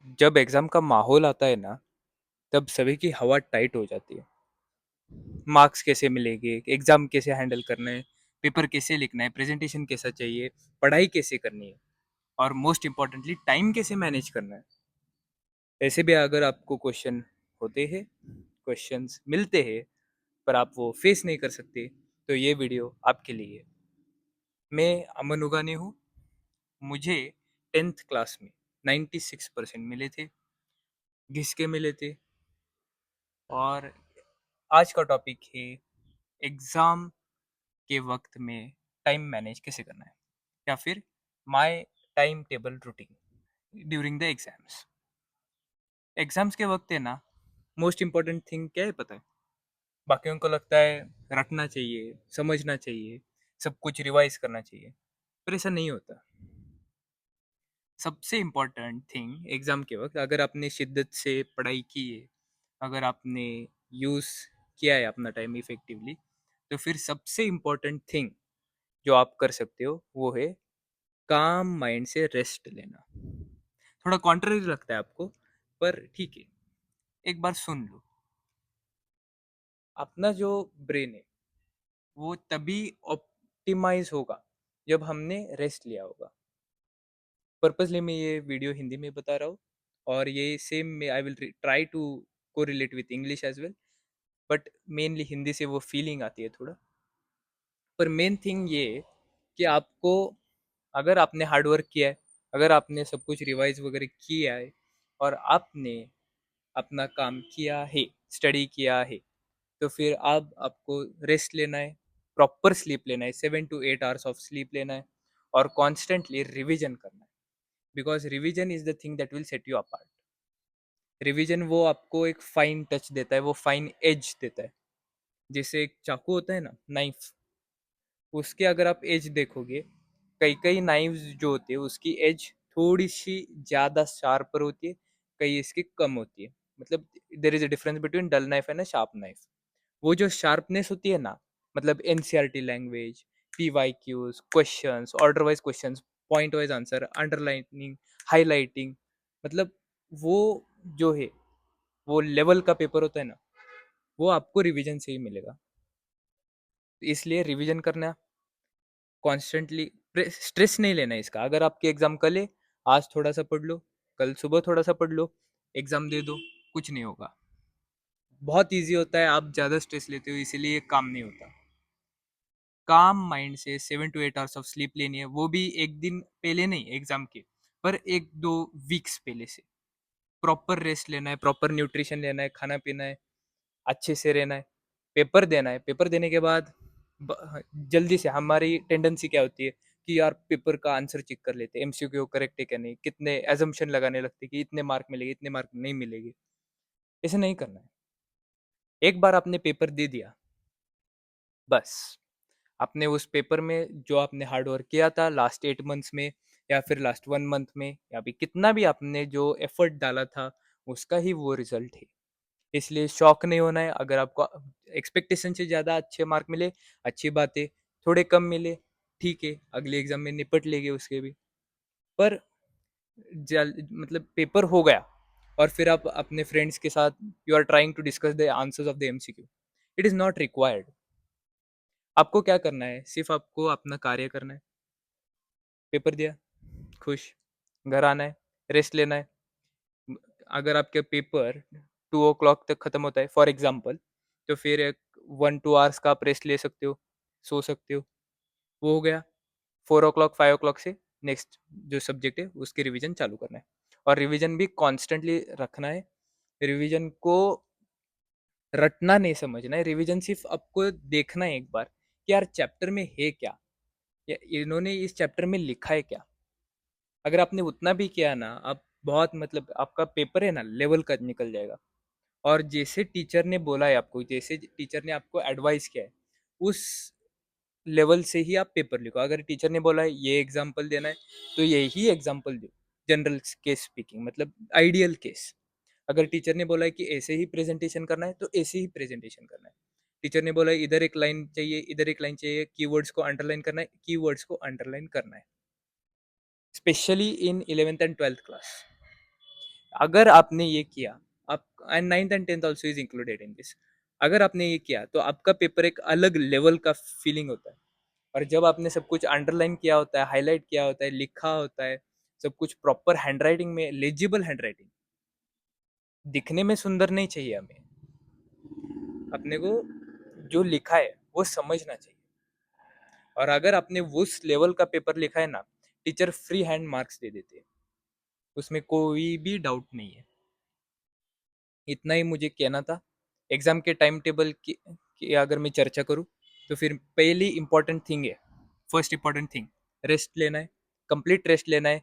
जब एग्ज़ाम का माहौल आता है ना, तब सभी की हवा टाइट हो जाती है। मार्क्स कैसे मिलेंगे, एग्ज़ाम कैसे हैंडल करना है, पेपर कैसे लिखना है, प्रेज़ेंटेशन कैसा चाहिए, पढ़ाई कैसे करनी है और मोस्ट इम्पोर्टेंटली टाइम कैसे मैनेज करना है। ऐसे भी अगर आपको क्वेश्चन होते हैं, क्वेश्चंस मिलते हैं, पर आप वो फेस नहीं कर सकते, तो ये वीडियो आपके लिए है। मैं अमन उगाने हूँ। मुझे 10th क्लास में 96% मिले थे, घिस के मिले थे। और आज का टॉपिक है एग्ज़ाम के वक्त में टाइम मैनेज कैसे करना है, या फिर my time table routine during the exams. Exams के वक्त है ना, मोस्ट इम्पोर्टेंट थिंग क्या है पता है? बाकियों को लगता है रटना चाहिए, समझना चाहिए, सब कुछ रिवाइज करना चाहिए, पर ऐसा नहीं होता। सबसे इम्पोर्टेंट थिंग एग्ज़ाम के वक्त, अगर आपने शिद्दत से पढ़ाई की है, अगर आपने यूज़ किया है अपना टाइम इफ़ेक्टिवली, तो फिर सबसे इम्पोर्टेंट थिंग जो आप कर सकते हो वो है काम माइंड से रेस्ट लेना। थोड़ा कॉन्ट्ररी लगता है आपको, पर ठीक है, एक बार सुन लो। अपना जो ब्रेन है वो तभी ऑप्टिमाइज होगा जब हमने रेस्ट लिया होगा। पर्पसली मैं ये वीडियो हिंदी में बता रहा हूँ, और ये सेम में आई विल ट्राई टू को relate with English as well, but mainly Hindi से वो फीलिंग आती है थोड़ा। पर मेन थिंग ये है कि आपको, अगर आपने हार्ड वर्क किया है, अगर आपने सब कुछ रिवाइज वगैरह किया है, और आपने अपना काम किया है, स्टडी किया है, तो फिर अब आपको रेस्ट लेना है, प्रॉपर स्लीप लेना है, 7 to 8 आवर्स ऑफ स्लीप लेना है, और कॉन्स्टेंटली रिविजन करना है। Because revision is the thing that will set you apart. Revision वो आपको एक फाइन टच देता है, वो फाइन एज देता है। जैसे एक चाकू होता है ना, नाइफ, उसके अगर आप एज देखोगे, कई कई नाइफ्स जो होती है उसकी एज थोड़ी सी ज़्यादा शार्पर होती है, कई इसकी कम होती है। मतलब there is a difference between dull knife and a sharp knife. वो जो शार्पनेस होती है ना, मतलब NCERT language, PYQs questions, order wise questions, point wise answer, underlining, highlighting, मतलब वो जो है, वो लेवल का पेपर होता है ना, वो आपको रिवीजन से ही मिलेगा। तो इसलिए रिवीजन करना कॉन्स्टेंटली, स्ट्रेस नहीं लेना है इसका। अगर आपकी एग्जाम कल है, आज थोड़ा सा पढ़ लो, कल सुबह थोड़ा सा पढ़ लो, एग्जाम दे दो, कुछ नहीं होगा। बहुत इजी होता है, आप ज़्यादा स्ट्रेस लेते हो इसीलिए ये काम नहीं होता। काम माइंड से 7 to 8 आवर्स ऑफ स्लीप लेनी है, वो भी एक दिन पहले नहीं एग्जाम के, पर 1-2 वीक्स पहले से। प्रॉपर रेस्ट लेना है, प्रॉपर न्यूट्रिशन लेना है, खाना पीना है, अच्छे से रहना है, पेपर देना है। पेपर देने के बाद जल्दी से, हमारी टेंडेंसी क्या होती है कि यार पेपर का आंसर चेक कर लेते हैं, एमसीक्यू करेक्ट है क्या नहीं, कितने एजम्पशन लगाने लगते हैं कि इतने मार्क मिलेंगे, इतने मार्क नहीं मिलेंगे। ऐसे नहीं करना है। एक बार आपने पेपर दे दिया, बस आपने उस पेपर में जो आपने हार्ड वर्क किया था लास्ट 8 मंथ्स में, या फिर लास्ट 1 मंथ में, या भी कितना भी आपने जो एफर्ट डाला था, उसका ही वो रिजल्ट है। इसलिए शॉक नहीं होना है अगर आपको एक्सपेक्टेशन से ज़्यादा अच्छे मार्क मिले, अच्छी बात है। थोड़े कम मिले, ठीक है, अगले एग्जाम में निपट लेंगे उसके भी। पर जल मतलब पेपर हो गया, और फिर आप अपने फ्रेंड्स के साथ you are trying to discuss the answers of the MCQ. It is not required. आपको क्या करना है, सिर्फ आपको अपना कार्य करना है। पेपर दिया, खुश, घर आना है, रेस्ट लेना है। अगर आपके पेपर 2 o'clock तक ख़त्म होता है फॉर एग्जांपल, तो फिर 1-2 आवर्स का आप रेस्ट ले सकते हो, सो सकते हो। वो हो गया। 4 o'clock 5 o'clock से नेक्स्ट जो सब्जेक्ट है उसकी रिवीजन चालू करना है, और रिवीजन भी कॉन्स्टेंटली रखना है। रिवीजन को रटना नहीं समझना है, रिवीजन सिर्फ आपको देखना है एक बार कि यार चैप्टर में है क्या, या इन्होंने इस चैप्टर में लिखा है क्या। अगर आपने उतना भी किया ना, आप बहुत, मतलब आपका पेपर है ना लेवल का निकल जाएगा। और जैसे टीचर ने बोला है आपको, जैसे टीचर ने आपको एडवाइस किया है, उस लेवल से ही आप पेपर लिखो। अगर टीचर ने बोला है ये एग्जाम्पल देना है, तो यही एग्जाम्पल दो। जनरल केस स्पीकिंग, मतलब आइडियल केस। अगर टीचर ने बोला है कि ऐसे ही प्रेजेंटेशन करना है, तो ऐसे ही प्रेजेंटेशन करना है। टीचर ने बोला है इधर एक लाइन चाहिए, इधर एक लाइन चाहिए, कीवर्ड्स को अंडरलाइन करना है, कीवर्ड्स को अंडरलाइन करना है। Specially in 11th and 12th class, अगर आपने ये किया, आप and 9th and 10th also is included in this, अगर आपने ये किया तो आपका पेपर एक अलग लेवल का फीलिंग होता है। और जब आपने सब कुछ अंडरलाइन किया होता है, हाईलाइट किया होता है, लिखा होता है, सब कुछ प्रॉपर हैंडराइटिंग में, लेजिबल हैंडराइटिंग, दिखने में सुंदर नहीं चाहिए हमें, अपने को जो लिखा है वो समझना चाहिए। और अगर आपने उस लेवल का पेपर लिखा है ना, टीचर फ्री हैंड मार्क्स दे देते हैं, उसमें कोई भी डाउट नहीं है। इतना ही मुझे कहना था। एग्जाम के टाइम टेबल की अगर मैं चर्चा करूँ तो फिर पहली इंपॉर्टेंट थिंग है, फर्स्ट इंपॉर्टेंट थिंग, रेस्ट लेना है, कंप्लीट रेस्ट लेना है।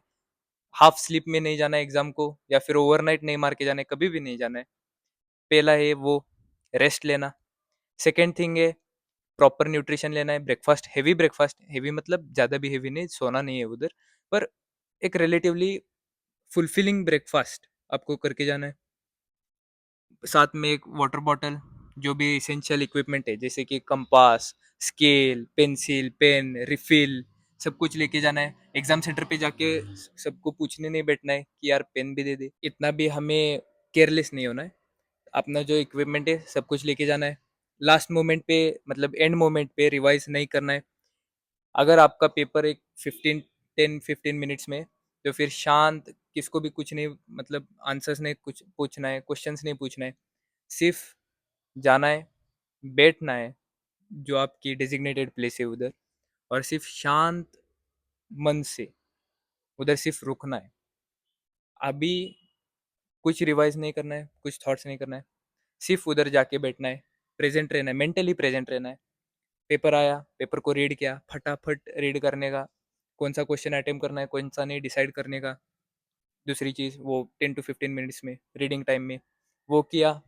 हाफ स्लीप में नहीं जाना है एग्जाम को, या फिर ओवरनाइट नहीं मार के जाना है, कभी भी नहीं जाना है। पहला है वो रेस्ट लेना। सेकेंड थिंग है प्रॉपर न्यूट्रिशन लेना है, ब्रेकफास्ट, हैवी ब्रेकफास्ट, हैवी मतलब ज़्यादा भी हैवी नहीं, सोना नहीं है उधर, पर एक रिलेटिवली फुलफिलिंग ब्रेकफास्ट आपको करके जाना है। साथ में एक वाटर बॉटल, जो भी इसेंशियल इक्विपमेंट है जैसे कि compass, scale, pencil, pen, refill, सब कुछ लेके जाना है। एग्जाम सेंटर पे जाके सबको पूछने नहीं बैठना है कि यार पेन भी दे दे, इतना भी हमें केयरलेस नहीं होना है। अपना जो इक्विपमेंट है सब कुछ लेके जाना है। लास्ट मोमेंट पे, मतलब एंड मोमेंट पे रिवाइज नहीं करना है। अगर आपका पेपर एक 15 मिनट्स में, तो फिर शांत, किसको भी कुछ नहीं, मतलब आंसर्स नहीं कुछ पूछना है, क्वेश्चंस नहीं पूछना है, सिर्फ जाना है, बैठना है जो आपकी डेजिग्नेटेड प्लेस है उधर, और सिर्फ शांत मन से उधर सिर्फ रुकना है। अभी कुछ रिवाइज नहीं करना है, कुछ थॉट्स नहीं करना है, सिर्फ उधर जाके बैठना है, प्रेजेंट रहना है, मेंटली प्रेजेंट रहना है। पेपर आया, पेपर को रीड किया, फटाफट रीड करने का, कौन सा क्वेश्चन अटेम्प्ट करना है कौन सा नहीं डिसाइड करने का। दूसरी चीज़ वो 10 to 15 मिनट्स में रीडिंग टाइम में वो किया।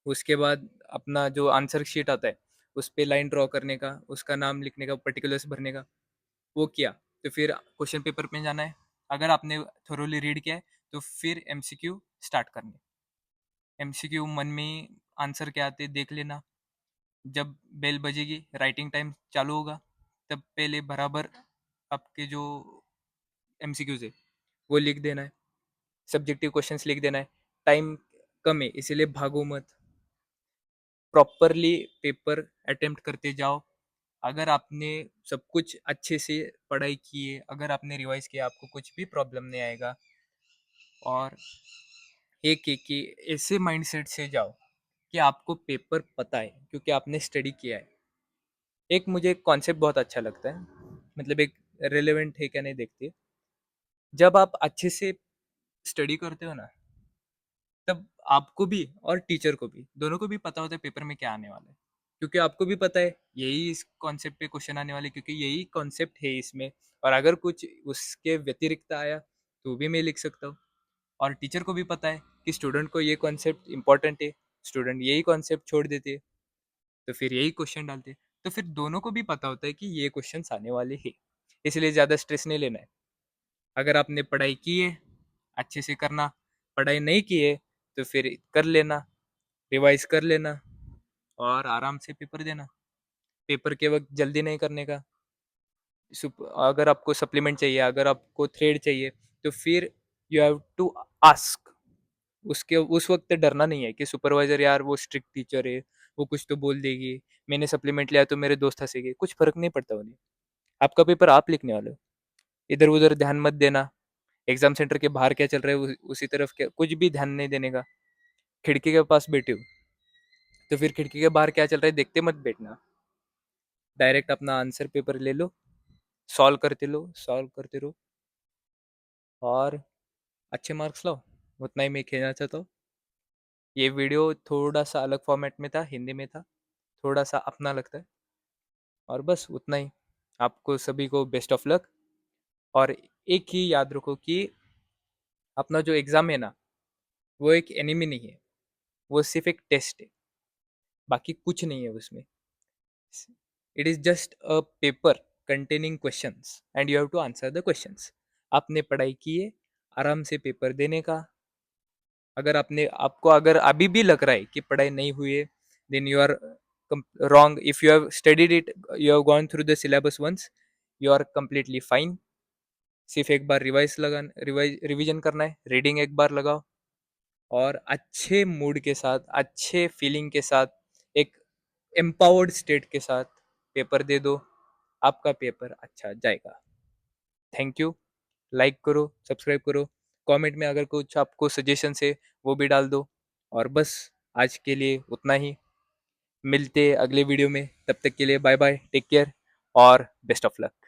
उसके बाद अपना जो आंसर शीट आता है उस पे लाइन ड्रॉ करने का, उसका नाम लिखने का, पर्टिकुलर्स भरने का, वो किया। तो फिर क्वेश्चन पेपर में जाना है। अगर आपने थोरोली रीड किया है तो फिर एमसीक्यू स्टार्ट करने। एमसीक्यू मन में आंसर क्या आते देख लेना। जब बेल बजेगी, राइटिंग टाइम चालू होगा, तब पहले बराबर आपके जो एमसीक्यूज है वो लिख देना है, सब्जेक्टिव क्वेश्चंस लिख देना है। टाइम कम है इसीलिए भागो मत, प्रॉपरली पेपर अटेम्प्ट करते जाओ। अगर आपने सब कुछ अच्छे से पढ़ाई की है, अगर आपने रिवाइज किया, आपको कुछ भी प्रॉब्लम नहीं आएगा। और एक ऐसे माइंडसेट से जाओ कि आपको पेपर पता है क्योंकि आपने स्टडी किया है। एक मुझे कॉन्सेप्ट बहुत अच्छा लगता है, मतलब एक रेलेवेंट है क्या नहीं देखते, जब आप अच्छे से स्टडी करते हो ना, तब आपको भी और टीचर को भी, दोनों को भी पता होता है पेपर में क्या आने वाला है। क्योंकि आपको भी पता है यही इस कॉन्सेप्ट पे क्वेश्चन आने वाले, क्योंकि यही कॉन्सेप्ट है इसमें, और अगर कुछ उसके व्यतिरिक्त आया तो भी मैं लिख सकता हूँ। और टीचर को भी पता है कि स्टूडेंट को ये कॉन्सेप्ट इंपॉर्टेंट है, स्टूडेंट यही कॉन्सेप्ट छोड़ देते हैं, तो फिर यही क्वेश्चन डालते हैं। तो फिर दोनों को भी पता होता है कि ये क्वेश्चन आने वाले हैं, इसलिए ज़्यादा स्ट्रेस नहीं लेना है। अगर आपने पढ़ाई की है, अच्छे से करना, पढ़ाई नहीं की है तो फिर कर लेना, रिवाइज कर लेना, और आराम से पेपर देना। पेपर के वक्त जल्दी नहीं करने का। अगर आपको सप्लीमेंट चाहिए, अगर आपको थ्रेड चाहिए, तो फिर यू हैव टू आस्क। उसके उस वक्त डरना नहीं है कि सुपरवाइजर यार वो स्ट्रिक्ट टीचर है, वो कुछ तो बोल देगी, मैंने सप्लीमेंट लिया तो मेरे दोस्त हंसेंगे, कुछ फर्क नहीं पड़ता उन्हें। आपका पेपर आप लिखने वाले हो, इधर उधर ध्यान मत देना। एग्जाम सेंटर के बाहर क्या चल रहा है उसी तरफ क्या, कुछ भी ध्यान नहीं देने का। खिड़की के पास बैठे हो तो फिर खिड़की के बाहर क्या चल रहा है देखते मत बैठना, डायरेक्ट अपना आंसर पेपर ले लो, सॉल्व करते रहो, और अच्छे मार्क्स लाओ। उतना ही मैं कहना चाहता हूँ। ये वीडियो थोड़ा सा अलग फॉर्मेट में था, हिंदी में था, थोड़ा सा अपना लगता है, और बस उतना ही। आपको सभी को बेस्ट ऑफ लक। और एक ही याद रखो कि अपना जो एग्ज़ाम है ना, वो एक एनिमी नहीं है, वो सिर्फ एक टेस्ट है, बाकी कुछ नहीं है उसमें। It is just a paper containing questions and you have to answer the questions. आपने पढ़ाई की है, आराम से पेपर देने का। अगर आपको अगर अभी भी लग रहा है कि पढ़ाई नहीं हुई है, then you are wrong. If you have studied it, you have gone through the syllabus once, you are completely fine. सिर्फ एक बार रिवीजन करना है, रीडिंग एक बार लगाओ और अच्छे मूड के साथ, अच्छे फीलिंग के साथ, एक एम्पावर्ड स्टेट के साथ पेपर दे दो। आपका पेपर अच्छा जाएगा। Thank you. लाइक करो, सब्सक्राइब करो, कमेंट में अगर कुछ आपको सजेशन है वो भी डाल दो। और बस आज के लिए उतना ही। मिलते अगले वीडियो में, तब तक के लिए बाय बाय, टेक केयर और बेस्ट ऑफ लक।